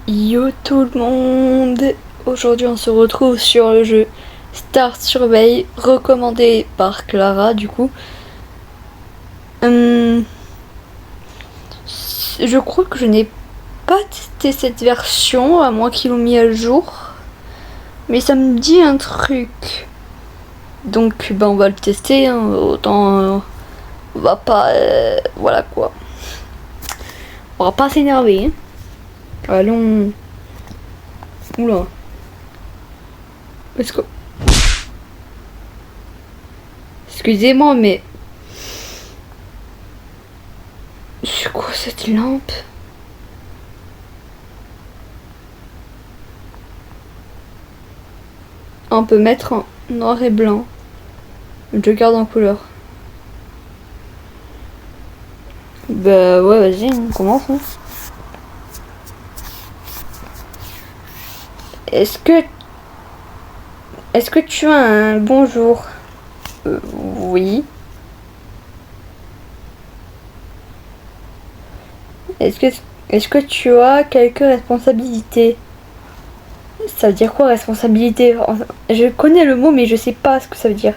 Yo tout le monde. Aujourd'hui on se retrouve sur le jeu Star Survey, recommandé par Clara du coup. Je crois que je n'ai pas testé cette version, à moins qu'ils l'ont mis à jour. Mais ça me dit un truc. Donc on va le tester, hein. Autant on va pas... voilà quoi. On va pas s'énerver. Hein. Allons... Oula. Est-ce que... Excusez-moi, mais... C'est quoi cette lampe? On peut mettre en noir et blanc. Je garde en couleur. Bah ouais, vas-y, on commence. Hein. Est-ce que tu as un bonjour? Oui. Est-ce que tu as quelques responsabilités? Ça veut dire quoi responsabilité? Je connais le mot mais je sais pas ce que ça veut dire.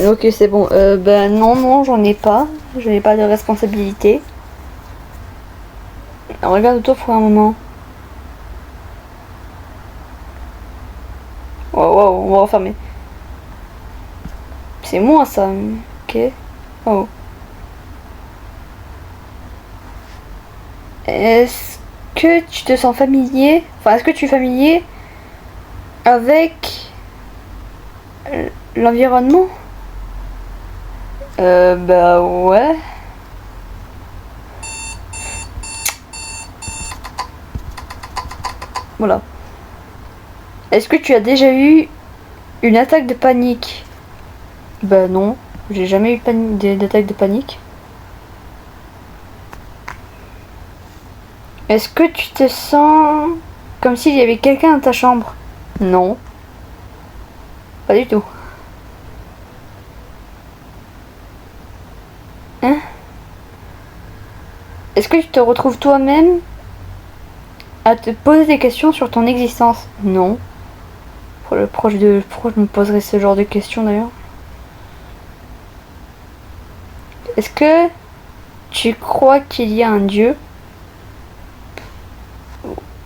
Ok, c'est bon. Ben non, j'en ai pas. Je n'ai pas de responsabilité. Regarde-toi pour un moment. Wow, on va refermer. C'est moi ça. Ok. Oh. Est-ce que tu te sens familier? Enfin, est-ce que tu es familier avec l'environnement? Bah ouais. Voilà. Est-ce que tu as déjà eu une attaque de panique? Bah non, j'ai jamais eu d'attaque de panique. Est-ce que tu te sens comme s'il y avait quelqu'un dans ta chambre? Non. Pas du tout. Hein? Est-ce que tu te retrouves toi-même à te poser des questions sur ton existence? Non. Pourquoi je me poserais ce genre de questions d'ailleurs? Est-ce que tu crois qu'il y a un dieu?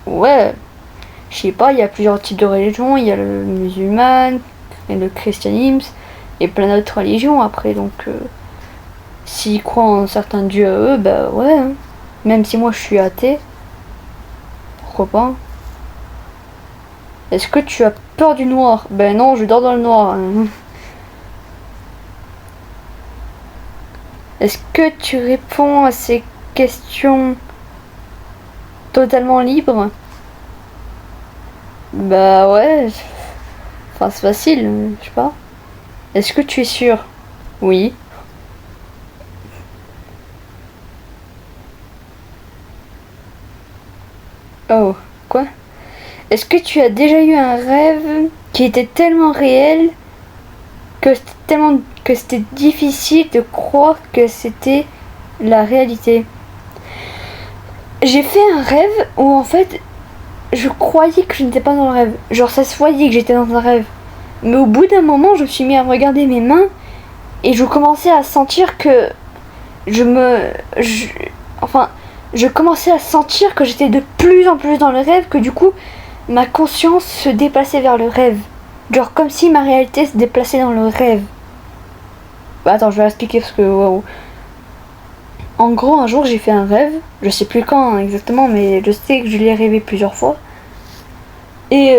Ouais. Je sais pas, il y a plusieurs types de religions. Il y a le musulman, et le christianisme, et plein d'autres religions après. Donc, s'ils croient en certains dieux à eux, bah ouais. Hein. Même si moi je suis athée. Pourquoi pas? Est-ce que tu as peur du noir? Ben non, je dors dans le noir. Est-ce que tu réponds à ces questions totalement libres? Bah ouais. Enfin, c'est facile, je sais pas. Est-ce que tu es sûr? Oui. Oh, quoi? Est-ce que tu as déjà eu un rêve qui était tellement réel que c'était difficile de croire que c'était la réalité? J'ai fait un rêve où en fait je croyais que je n'étais pas dans le rêve. Genre ça se voyait que j'étais dans un rêve. Mais au bout d'un moment je me suis mis à regarder mes mains et je commençais à sentir que je commençais à sentir que j'étais de plus en plus dans le rêve, que du coup ma conscience se déplaçait vers le rêve. Genre comme si ma réalité se déplaçait dans le rêve. Bah attends, je vais expliquer parce que waouh. En gros, un jour j'ai fait un rêve, je sais plus quand exactement, mais je sais que je l'ai rêvé plusieurs fois. Et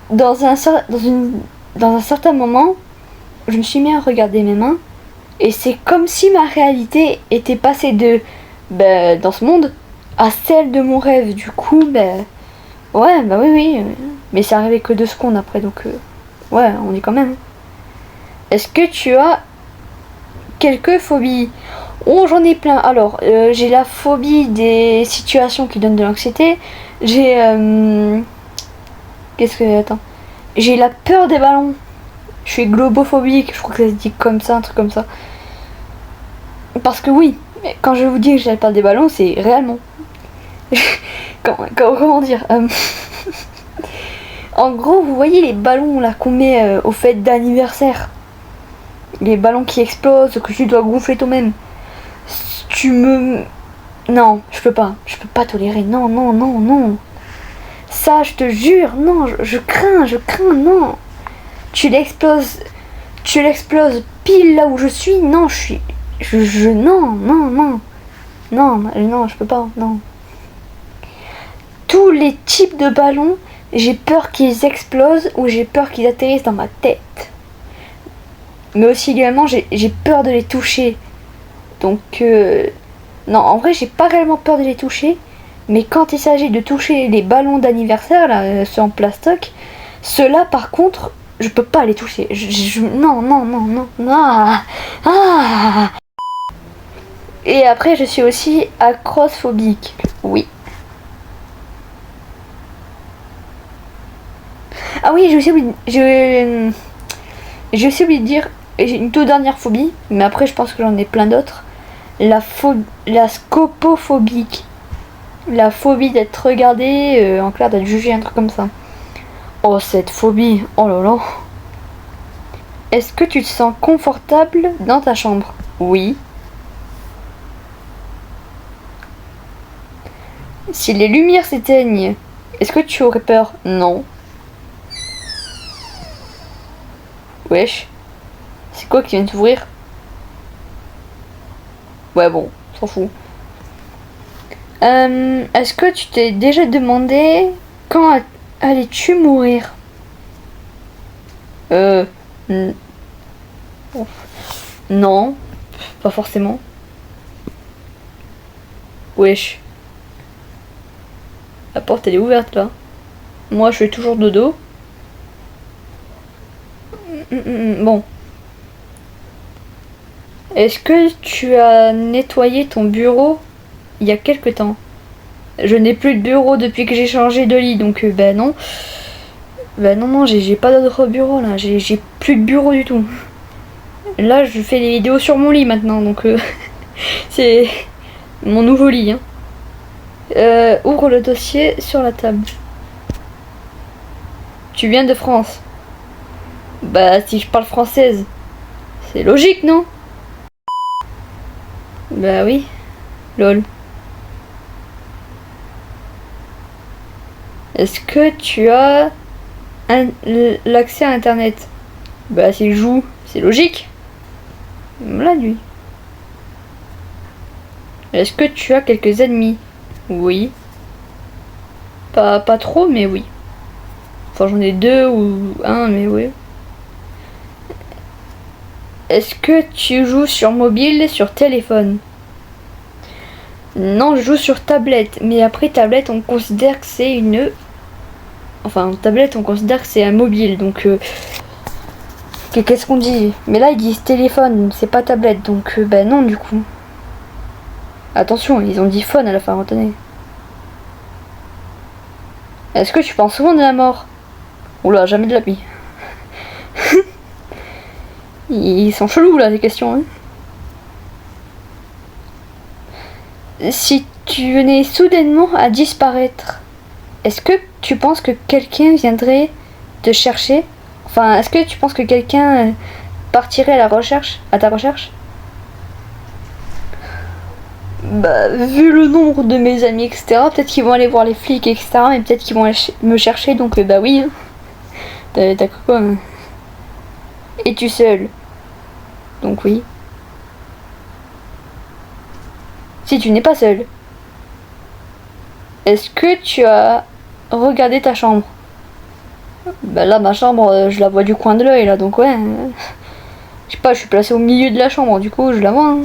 dans un certain moment, je me suis mis à regarder mes mains, et c'est comme si ma réalité était passée dans ce monde à celle de mon rêve. Du coup, ouais, bah oui, mais ça arrivait que 2 secondes après, donc ouais, on est quand même. Est-ce que tu as quelques phobies? Oh, j'en ai plein. Alors, j'ai la phobie des situations qui donnent de l'anxiété. J'ai... Qu'est-ce que... Attends. J'ai la peur des ballons. Je suis globophobique. Je crois que ça se dit comme ça, un truc comme ça. Parce que oui, quand je vous dis que j'ai la peur des ballons, c'est réellement. comment dire En gros, vous voyez les ballons là qu'on met aux fêtes d'anniversaire, les ballons qui explosent, que tu dois gonfler toi-même. Tu me... Non, je peux pas tolérer. Non, non, non, non. Ça, je te jure, non, je crains, non. Tu l'exploses pile là où je suis. Non, non, non, non. Non, non, je peux pas, non. Tous les types de ballons, j'ai peur qu'ils explosent ou j'ai peur qu'ils atterrissent dans ma tête. Mais aussi également, j'ai peur de les toucher. Donc, non, en vrai, j'ai pas réellement peur de les toucher. Mais quand il s'agit de toucher les ballons d'anniversaire, là, ceux en plastoc, ceux-là, par contre, je peux pas les toucher. Non, non, non, non, non. Ah. Et après, je suis aussi acrophobique. Oui. Ah oui, j'ai aussi oublié de dire, j'ai une toute dernière phobie, mais après je pense que j'en ai plein d'autres. La scopophobique. La phobie d'être regardé, en clair d'être jugé, un truc comme ça. Oh, cette phobie, oh là là. Est-ce que tu te sens confortable dans ta chambre? Oui. Si les lumières s'éteignent, est-ce que tu aurais peur? Non. Wesh. C'est quoi qui vient de s'ouvrir? Ouais, bon, s'en fout. Est-ce que tu t'es déjà demandé quand allais-tu mourir? Non, pas forcément. Wesh. La porte elle est ouverte là. Moi je fais toujours dodo. Bon. Est-ce que tu as nettoyé ton bureau il y a quelque temps? Je n'ai plus de bureau depuis que j'ai changé de lit, donc ben non. Ben non, j'ai pas d'autre bureau là, j'ai plus de bureau du tout. Là, je fais des vidéos sur mon lit maintenant, donc c'est mon nouveau lit. Hein. Ouvre le dossier sur la table. Tu viens de France? Bah, si je parle française, c'est logique, non? Bah oui, lol. Est-ce que tu as l'accès à internet? Bah s'il joue, c'est logique. La nuit. Est-ce que tu as quelques ennemis? Oui. Pas trop, mais oui. Enfin j'en ai 2 ou 1, mais oui. Est-ce que tu joues sur mobile, sur téléphone? Non, je joue sur tablette. Mais après tablette, on considère que c'est une... Enfin, tablette, on considère que c'est un mobile, donc... Qu'est-ce qu'on dit? Mais là, ils disent téléphone, c'est pas tablette, donc ben non, du coup. Attention, ils ont dit phone à la fin, retenez. Est-ce que tu penses souvent de la mort? Oula, jamais de la vie. Ils sont chelous, là, les questions, hein. Si tu venais soudainement à disparaître, est-ce que tu penses que quelqu'un viendrait te chercher? Enfin, est-ce que tu penses que quelqu'un partirait à ta recherche? Bah, vu le nombre de mes amis, etc., peut-être qu'ils vont aller voir les flics, etc., mais peut-être qu'ils vont me chercher, donc bah oui. T'as quoi hein. Es-tu seul? Donc oui. Si tu n'es pas seul, est-ce que tu as regardé ta chambre? Bah là, ma chambre, je la vois du coin de l'œil, là, donc ouais. Je sais pas, je suis placée au milieu de la chambre, du coup, je la vois. Hein.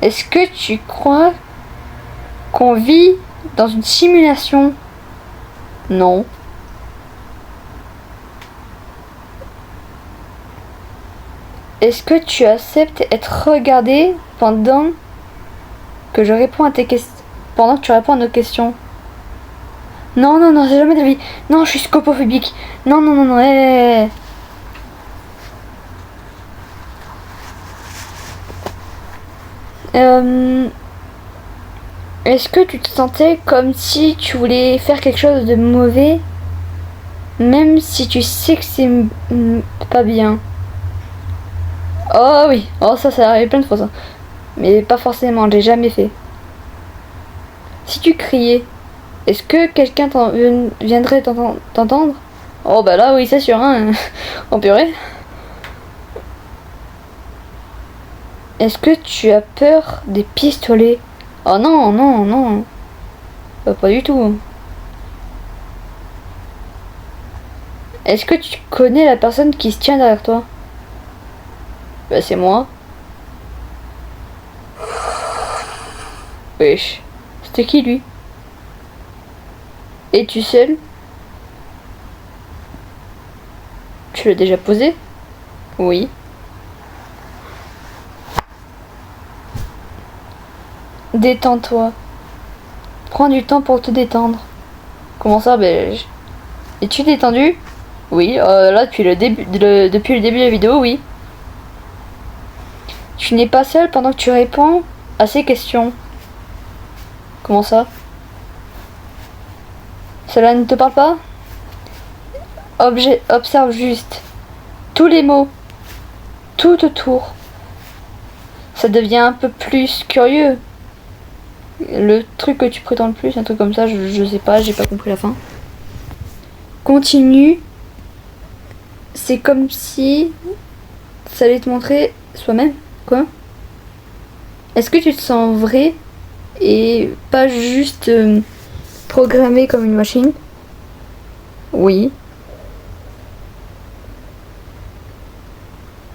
Est-ce que tu crois qu'on vit dans une simulation? Non. Est-ce que tu acceptes être regardé pendant que je réponds à tes questions? Pendant que tu réponds à nos questions? Non, non, non, c'est jamais de la vie. Non, je suis scopophobique. Non, non, non, non, Est-ce que tu te sentais comme si tu voulais faire quelque chose de mauvais, même si tu sais que c'est pas bien? Oh oui, oh ça arrive plein de fois ça. Mais pas forcément, j'ai jamais fait. Si tu criais, est-ce que quelqu'un viendrait t'entendre? Oh bah là oui c'est sûr, hein. En purée. Est-ce que tu as peur des pistolets? Oh non, non, non. Pas du tout. Est-ce que tu connais la personne qui se tient derrière toi? Bah c'est moi. Wesh. C'était qui lui? Es-tu seul? Tu l'as déjà posé? Oui. Détends-toi. Prends du temps pour te détendre. Comment ça? Es-tu détendu? Oui, là depuis le début de la vidéo, oui. Tu n'es pas seul pendant que tu réponds à ces questions. Comment ça? Cela ne te parle pas? Observe juste tous les mots, tout autour. Ça devient un peu plus curieux. Le truc que tu prétends le plus, un truc comme ça, je sais pas, j'ai pas compris la fin. Continue. C'est comme si ça allait te montrer soi-même. Quoi? Est-ce que tu te sens vrai et pas juste programmé comme une machine? Oui.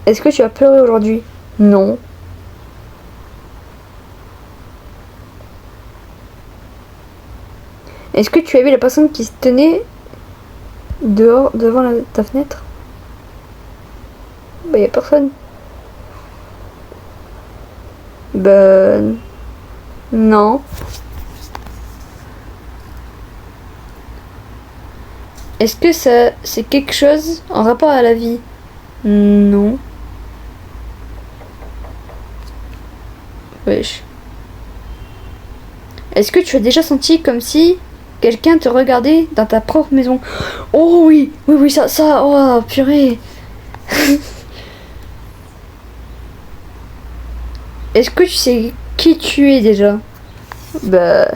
Est-ce que tu as pleuré aujourd'hui? Non. Est-ce que tu as vu la personne qui se tenait dehors devant ta fenêtre? Bah y a personne. Ben non. Est-ce que ça c'est quelque chose en rapport à la vie? Non. Wesh. Est-ce que tu as déjà senti comme si quelqu'un te regardait dans ta propre maison? Oh oui, oui, oui, ça, oh purée. Est-ce que tu sais qui tu es déjà? Bah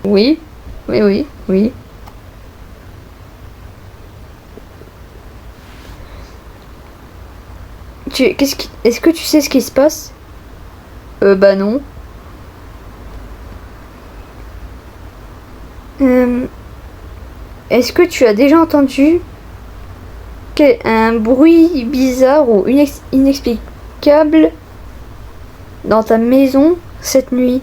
oui, oui, oui, oui. Est-ce que tu sais ce qui se passe? Bah non. Est-ce que tu as déjà entendu un bruit bizarre ou inexplicable dans ta maison cette nuit?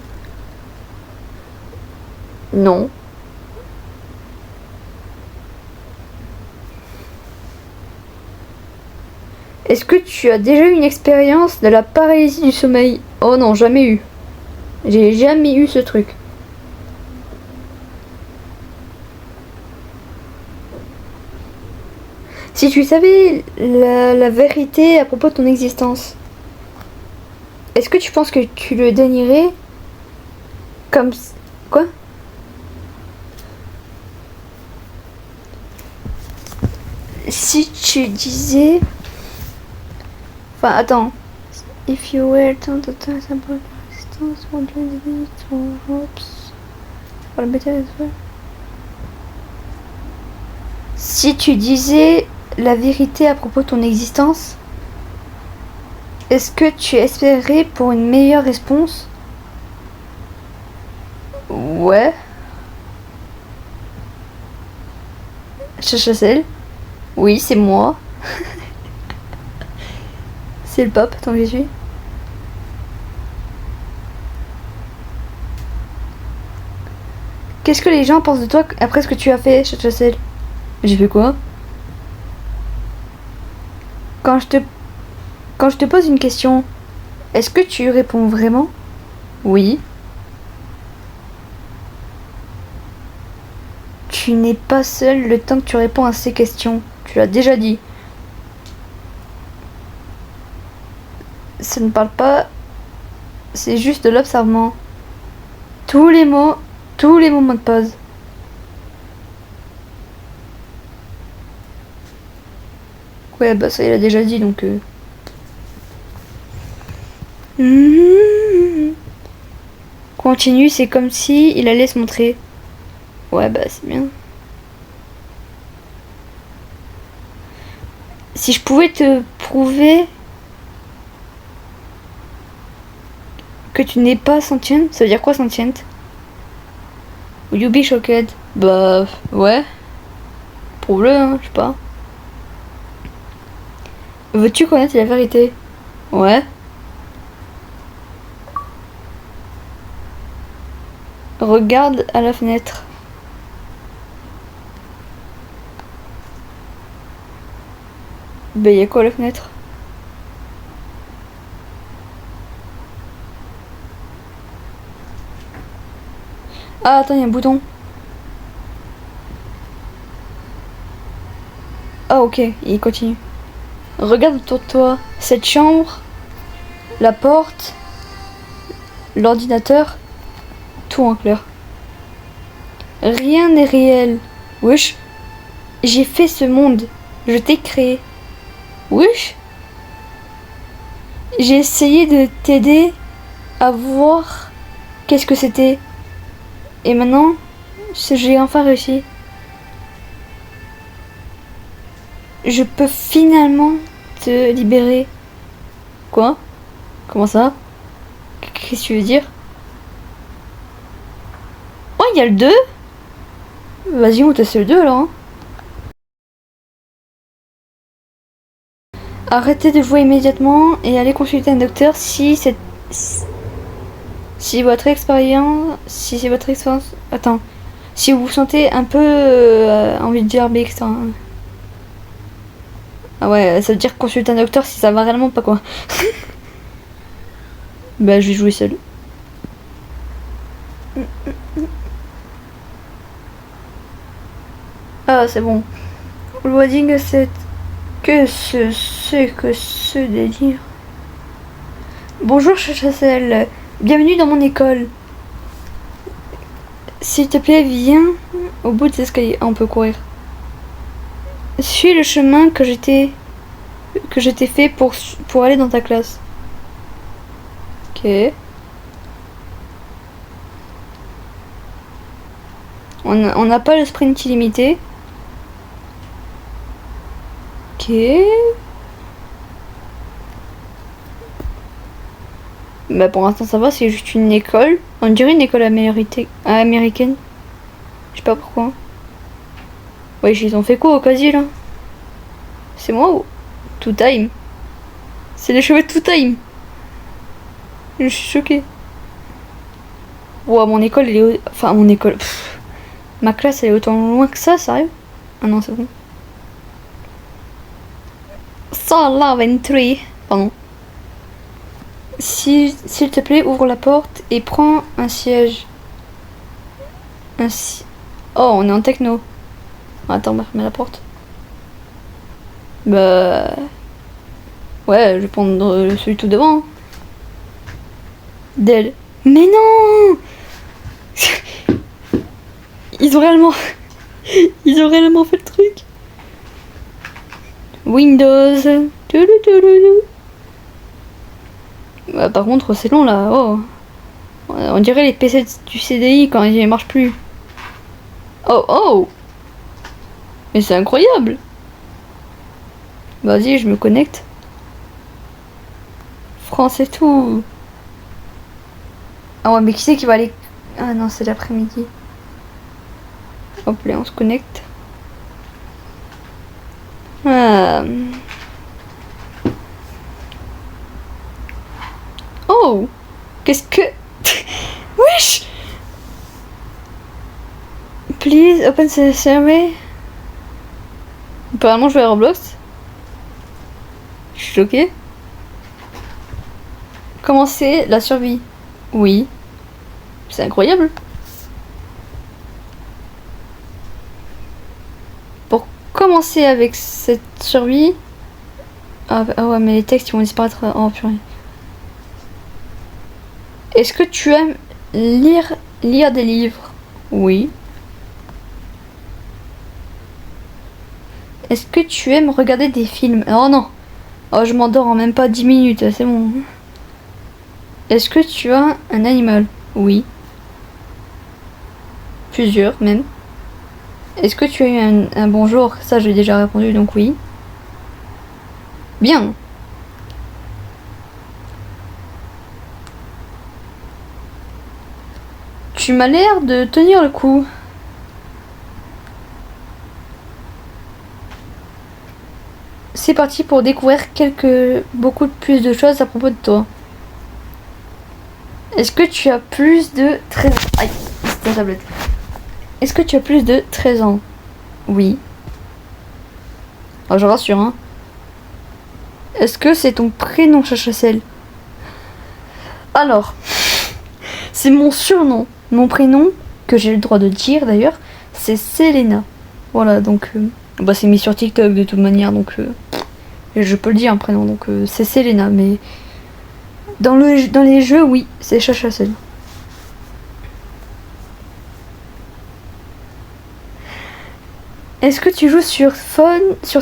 Non. Est-ce que tu as déjà eu une expérience de la paralysie du sommeil? Oh non, jamais eu. J'ai jamais eu ce truc. Si tu savais la vérité à propos de ton existence, est-ce que tu penses que tu le dénierais comme... Quoi? Si tu disais... Enfin, attends. If you were told the time about existence, wondering the needs or hopes for a better as well. Si tu disais la vérité à propos de ton existence, est-ce que tu espérais pour une meilleure réponse? Ouais. Chachacel? Oui, c'est moi. C'est le pape, tant que j'y suis. Qu'est-ce que les gens pensent de toi après ce que tu as fait, Chachacel? J'ai fait quoi? Quand je te pose une question, est-ce que tu réponds vraiment? Oui. Tu n'es pas seul le temps que tu réponds à ces questions. Tu l'as déjà dit. Ça ne parle pas. C'est juste de l'observement. tous les mots, tous les moments de pause. Ouais, bah ça il a déjà dit donc. Continue, c'est comme si il allait se montrer. Ouais, bah c'est bien. Si je pouvais te prouver que tu n'es pas sentiente, ça veut dire quoi sentiente? Will you be shocked? Bah ouais. Prouve-le, hein, je sais pas. Veux-tu connaître la vérité? Ouais. Regarde à la fenêtre. Bah y'a quoi à la fenêtre? Ah attends, y'a un bouton. Ah ok, il continue. Regarde autour de toi. Cette chambre, la porte, l'ordinateur, tout en clair. Rien n'est réel. Wesh. J'ai fait ce monde. Je t'ai créé. Wesh. J'ai essayé de t'aider à voir qu'est-ce que c'était. Et maintenant, j'ai enfin réussi. Je peux finalement te libérer. Quoi? Comment ça? Qu'est-ce que tu veux dire? Oh, il y a le 2. Vas-y, on teste le 2 alors. Hein. Arrêtez de jouer immédiatement et allez consulter un docteur si c'est votre expérience. Attends. Si vous vous sentez un peu envie de dire BX. Hein. Ah ouais, ça veut dire consulter un docteur si ça va réellement pas quoi. Bah, je vais jouer seul. Ah, c'est bon. Loading c'est que ce délire. Bonjour Chachassel, bienvenue dans mon école. S'il te plaît, viens au bout des escaliers. Ah, on peut courir. Suis le chemin que je t'ai fait pour aller dans ta classe. Ok. On n'a pas le sprint illimité. Ok. Bah pour l'instant ça va, c'est juste une école. On dirait une école américaine. Je sais pas pourquoi. Ouais, ils ont fait quoi au casier là? C'est moi ou Two Time? C'est les cheveux de Two Time. Je suis choquée. Ouah, mon école elle est... Enfin mon école... Pff. Ma classe elle est autant loin que ça, sérieux? Ah non, c'est bon. Ça là, 23. Pardon. S'il te plaît, ouvre la porte et prends un siège. Oh, on est en techno. Attends, on va fermer la porte. Bah... Ouais, je vais prendre celui tout devant. Dell. Mais non. Ils ont réellement... Ils ont réellement fait le truc. Windows. Bah, par contre, c'est long là. Oh. On dirait les PC du CDI quand ils marchent plus. Oh oh. Mais c'est incroyable. Vas-y, je me connecte. France et tout. Ah ouais, mais qui c'est qui va aller... Ah non, c'est l'après-midi. Hop là, on se connecte. Oh. Qu'est-ce que... Wesh. Please, open the survey. On peut vraiment jouer à Roblox. Je suis choquée. Commencer la survie. Oui. C'est incroyable. Pour commencer avec cette survie... Ah ouais, mais les textes ils vont disparaître. Oh purée. Est-ce que tu aimes lire Lire des livres. Oui. Est-ce que tu aimes regarder des films? Oh non. Oh, je m'endors en même pas 10 minutes, c'est bon. Est-ce que tu as un animal? Oui. Plusieurs même. Est-ce que tu as eu un bonjour? Ça, j'ai déjà répondu, donc oui. Bien. Tu m'as l'air de tenir le coup. C'est parti pour découvrir beaucoup plus de choses à propos de toi. Est-ce que tu as plus de 13 ans? Aïe, c'est ta tablette. Est-ce que tu as plus de 13 ans? Oui. Oh, je rassure, hein. Est-ce que c'est ton prénom, Chachacel? Alors, c'est mon surnom. Mon prénom, que j'ai le droit de dire d'ailleurs, c'est Selena. Voilà, donc... bah, c'est mis sur TikTok de toute manière, donc... je peux le dire un prénom, donc c'est Selena, mais... Dans les jeux, oui, c'est Chachacel. Est-ce que tu joues sur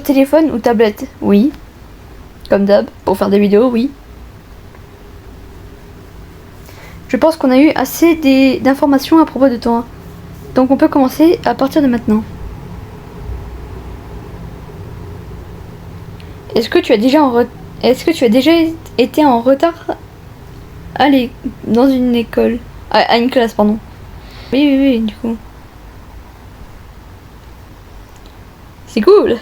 téléphone ou tablette? Oui. Comme d'hab, pour faire des vidéos, oui. Je pense qu'on a eu assez d'informations à propos de toi. Donc on peut commencer à partir de maintenant. Est-ce que tu as déjà été en retard dans une école? À une classe, pardon. Oui, du coup. C'est cool.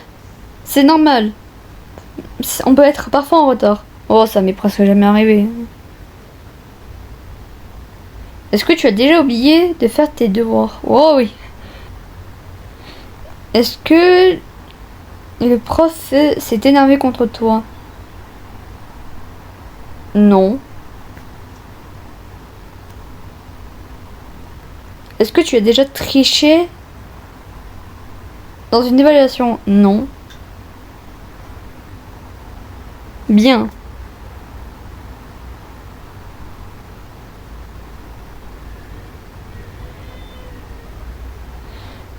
C'est normal. On peut être parfois en retard. Oh, ça m'est presque jamais arrivé. Est-ce que tu as déjà oublié de faire tes devoirs? Oh oui. Est-ce que le prof s'est énervé contre toi? Non. Est-ce que tu as déjà triché dans une évaluation? Non. Bien.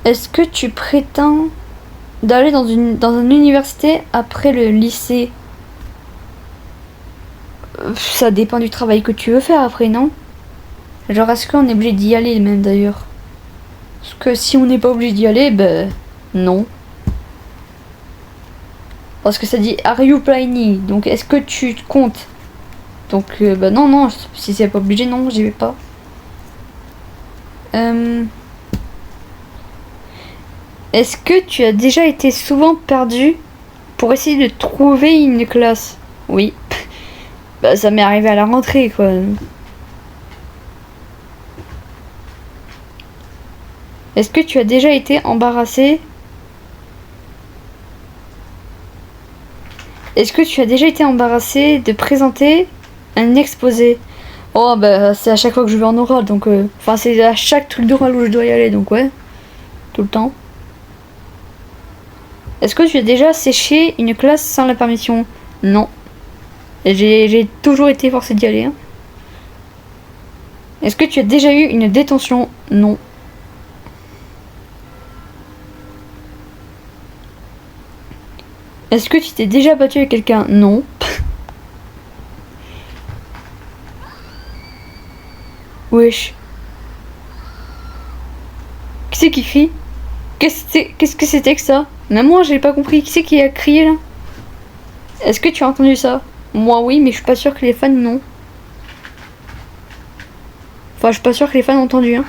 Est-ce que tu prétends d'aller dans une université après le lycée? Ça dépend du travail que tu veux faire après, non? Genre, est-ce qu'on est obligé d'y aller même d'ailleurs? Parce que si on n'est pas obligé d'y aller, ben non. Parce que ça dit Are you planning? Donc est-ce que tu comptes? Donc bah non, si c'est pas obligé, non, j'y vais pas. Est-ce que tu as déjà été souvent perdu pour essayer de trouver une classe? Oui. Bah ça m'est arrivé à la rentrée quoi. Est-ce que tu as déjà été embarrassé? Est-ce que tu as déjà été embarrassé de présenter un exposé? Oh bah c'est à chaque fois que je vais en oral donc enfin c'est à chaque truc d'oral où je dois y aller donc ouais. Tout le temps. Est-ce que tu as déjà séché une classe sans la permission? Non. J'ai toujours été forcé d'y aller. Hein. Est-ce que tu as déjà eu une détention? Non. Est-ce que tu t'es déjà battu avec quelqu'un? Non. Wesh. Qui c'est qui crie? Qu'est-ce que c'était que ça? Même moi j'ai pas compris. Qui c'est qui a crié là? Est-ce que tu as entendu ça? Moi oui, mais je suis pas sûre que les fans non. Enfin, je suis pas sûre que les fans ont entendu. Hein.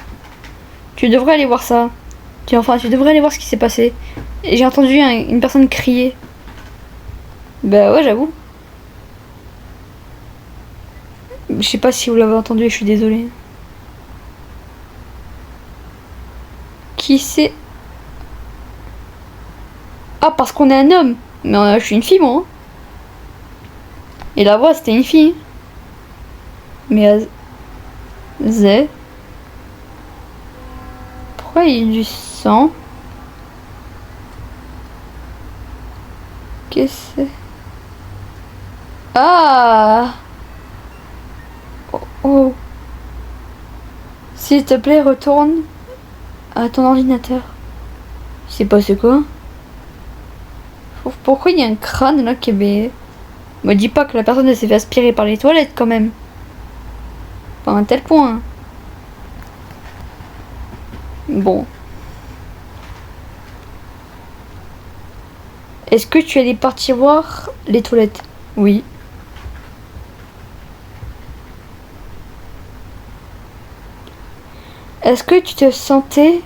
Tu devrais aller voir ça. Tu devrais aller voir ce qui s'est passé. Et j'ai entendu une personne crier. Bah ouais, j'avoue. Je sais pas si vous l'avez entendu et je suis désolée. Qui c'est? Ah, parce qu'on est un homme. Mais je suis une fille, moi. Hein. Et la voix, c'était une fille. Mais Z. Pourquoi il y a du sang? Qu'est-ce que c'est? Ah! Oh. S'il te plaît, retourne à ton ordinateur. C'est pas c'est quoi? Pourquoi il y a un crâne là qui est... Me dis pas que la personne s'est fait aspirer par les toilettes quand même. Pas à un tel point. Bon. Est-ce que tu allais partir voir les toilettes? Oui. Est-ce que tu te sentais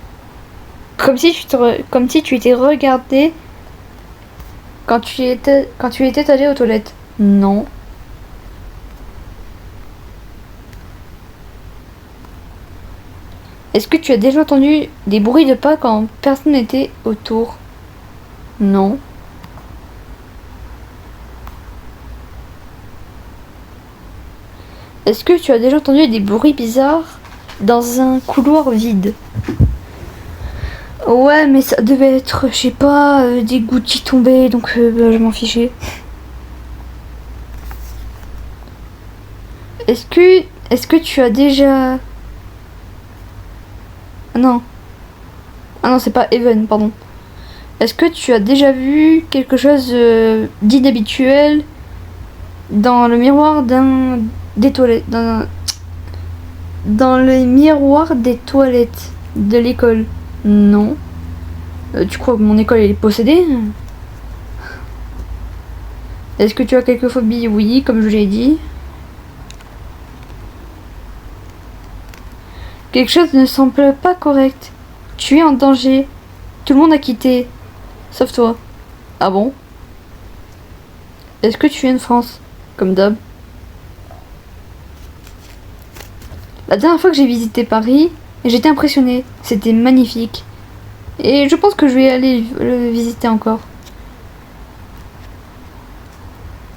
comme si tu étais regardé quand tu étais allé aux toilettes? Non. Est-ce que tu as déjà entendu des bruits de pas quand personne n'était autour? Non. Est-ce que tu as déjà entendu des bruits bizarres dans un couloir vide? Ouais, mais ça devait être, je sais pas, des gouttes qui tombaient, donc je m'en fichais. Est-ce que tu as déjà... Ah non. Ah non, c'est pas Even, pardon. Est-ce que tu as déjà vu quelque chose d'inhabituel dans le miroir des toilettes, dans le miroir des toilettes de l'école? Non. Tu crois que mon école est possédée? Est-ce que tu as quelques phobies? Oui, comme je l'ai dit. Quelque chose ne semble pas correct. Tu es en danger. Tout le monde a quitté. Sauf toi. Ah bon? Est-ce que tu viens de France? Comme d'hab. La dernière fois que j'ai visité Paris, j'étais impressionnée. C'était magnifique. Et je pense que je vais aller le visiter encore.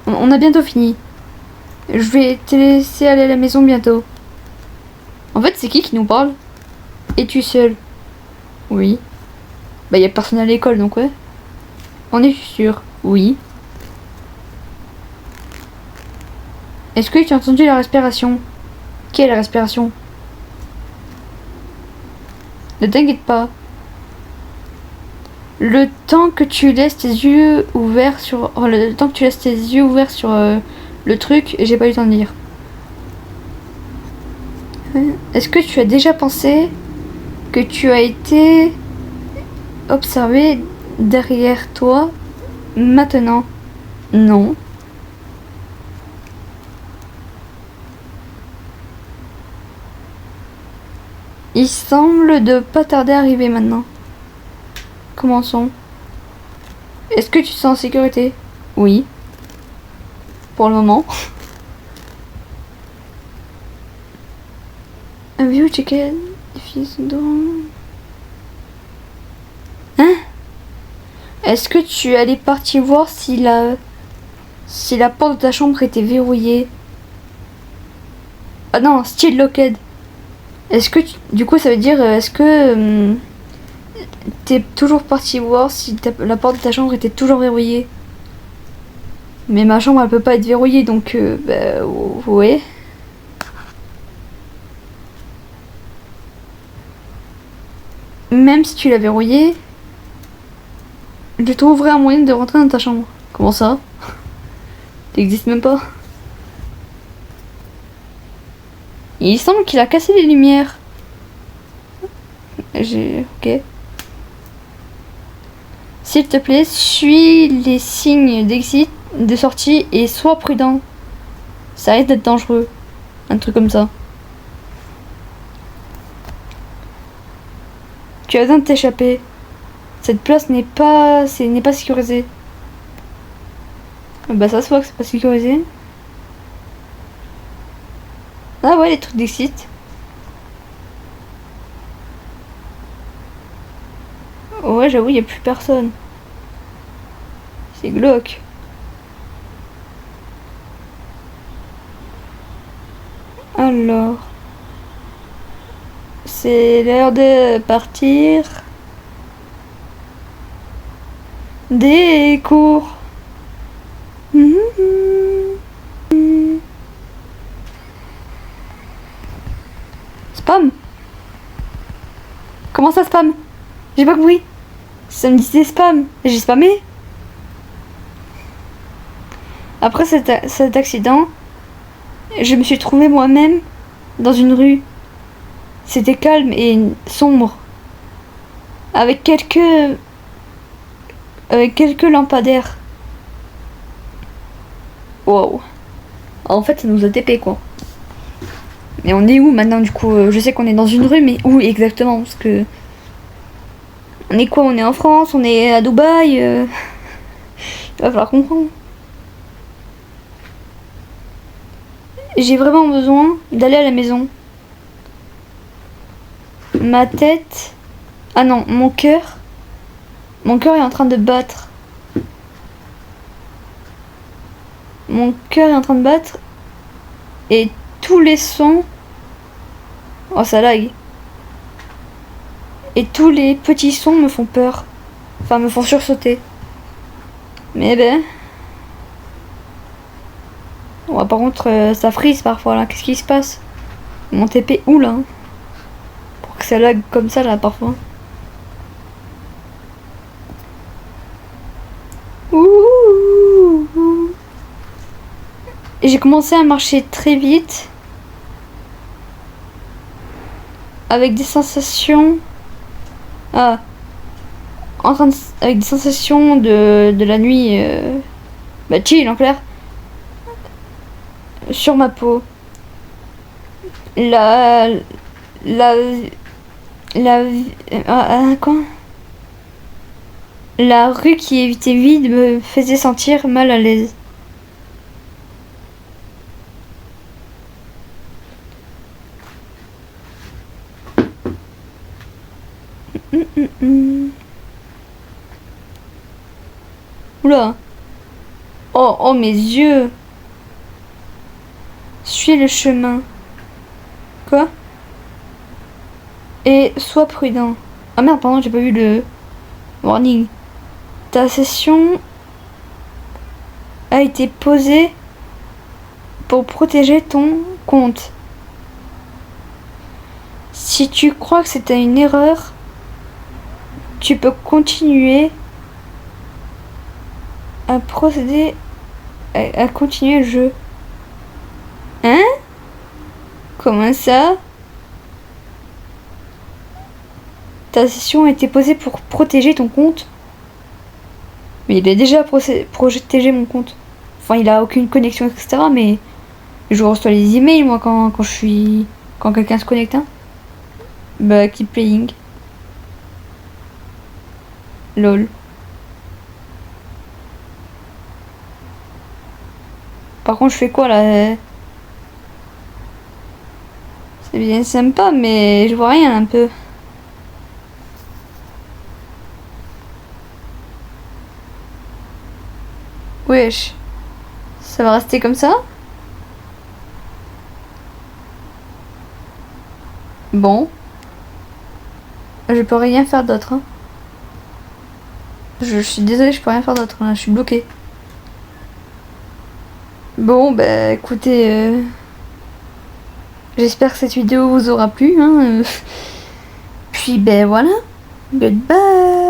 On a bientôt fini. Je vais te laisser aller à la maison bientôt. En fait, c'est qui nous parle? Es-tu seul? Oui. Bah, y a personne à l'école, donc ouais. En es-tu sûr? Oui. Est-ce que tu as entendu la respiration? Quelle respiration? Ne t'inquiète pas. Le temps que tu laisses tes yeux ouverts sur... Oh, le temps que tu laisses tes yeux ouverts sur le truc, j'ai pas eu le temps de lire. Est-ce que tu as déjà pensé que tu as été observé derrière toi maintenant? Non. Il semble de pas tarder à arriver maintenant. Commençons. Est-ce que tu te sens en sécurité? Oui. Pour le moment. Have you checked if it's done? Hein? Est-ce que tu allais partir voir si la porte de ta chambre était verrouillée? Ah non, still locked. Est-ce que du coup ça veut dire est-ce que t'es toujours parti voir si la porte de ta chambre était toujours verrouillée? Mais ma chambre elle peut pas être verrouillée donc bah ouais. Même si tu l'as verrouillée, je trouverai un moyen de rentrer dans ta chambre. Comment ça? T'existes même pas. Il semble qu'il a cassé les lumières. Ok. S'il te plaît, suis les signes d'exit, de sortie et sois prudent. Ça risque d'être dangereux. Un truc comme ça. Tu as besoin de t'échapper. Cette place n'est pas sécurisée. Bah ça se voit que c'est pas sécurisé. Ah ouais, les trucs d'exit. Ouais, j'avoue, il y a plus personne. C'est glauque. Alors, c'est l'heure de partir des cours. Spam. Comment ça spam? J'ai pas compris. Ça me disait spam. J'ai spammé. Après cet accident, je me suis trouvée moi-même dans une rue. C'était calme et sombre. Avec quelques lampadaires. Wow. En fait, ça nous a TP quoi. Mais on est où maintenant du coup? Je sais qu'on est dans une rue, mais où exactement? Parce que... On est quoi? On est en France? On est à Dubaï? Il va falloir comprendre. J'ai vraiment besoin d'aller à la maison. Ma tête... Ah non, mon cœur. Mon cœur est en train de battre. Mon cœur est en train de battre. Et tous les sons... Oh, ça lag. Et tous les petits sons me font peur. Enfin, me font sursauter. Mais ben... Ouais, par contre, ça frise parfois, là. Qu'est-ce qui se passe? Mon TP où, là? Pour que ça lag comme ça, là, parfois. Ouh. Et j'ai commencé à marcher très vite. Avec des sensations... Ah. Avec des sensations de la nuit... Bah, chill, en clair. Sur ma peau. Quoi? La rue qui était vide me faisait sentir mal à l'aise. Oula. Oh, mes yeux. Suis le chemin. Quoi? Et sois prudent. Ah merde, pardon, j'ai pas vu le warning. Ta session a été posée pour protéger ton compte. Si tu crois que c'était une erreur, tu peux continuer à procéder à continuer le jeu. Hein? Comment ça? Ta session a été posée pour protéger ton compte. Mais il a déjà protégé mon compte. Enfin, il a aucune connexion, etc. Mais je reçois les emails, moi, quand quelqu'un se connecte. Hein. Bah, keep playing. Lol. Par contre, je fais quoi, là? C'est bien sympa, mais je vois rien, un peu. Wesh. Ça va rester comme ça? Bon. Je peux rien faire d'autre. Hein. Je suis désolée, je peux rien faire d'autre. Hein. Je suis bloquée. Bon, bah écoutez... J'espère que cette vidéo vous aura plu. Hein. Puis ben voilà. Goodbye.